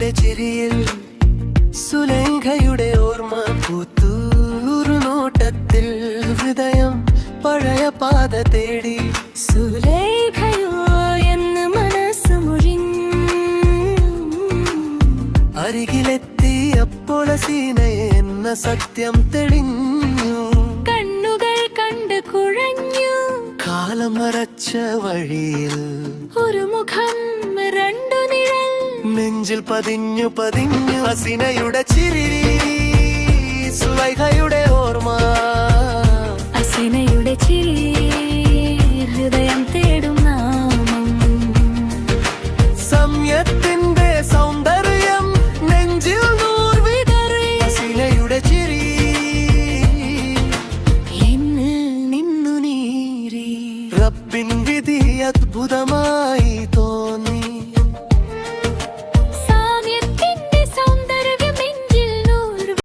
ഹസീനയുടെ ചിരിയിൽ സുലൈഖയുടെ ഓർമ്മ പൂത്തൂരു നോട്ടത്തിൽ ഹൃദയം പഴയ പാത തേടി. സുലൈഖയോ എന്ന് മനസ്സ് മുഴിഞ്ഞു. അരികിലെത്തിയപ്പോൾ ഹസീനയെ എന്ന സത്യം തെളിഞ്ഞു. കണ്ണുകൾ കണ്ട് കുഴഞ്ഞു. കാലം മറച്ച വഴിയിൽ ഒരു മുഖം, രണ്ടു നിഴൽ, നെഞ്ചിൽ പതിഞ്ഞു പതിഞ്ഞു ഹസീനയുടെ ചിരി, സുലൈഖയുടെ ഓർമ്മ. ഹസീനയുടെ ചിരി, ഹൃദയം തേടും നാമം. സമയത്തിന്റെ സൗന്ദര്യം നെഞ്ചിൽ നൂർ വിതറി. ഹസീനയുടെ ചിരി എന്നിൽ നിന്നു നീരി. റബ്ബിൻ വിധി അത്ഭുതമായി തോന്നി.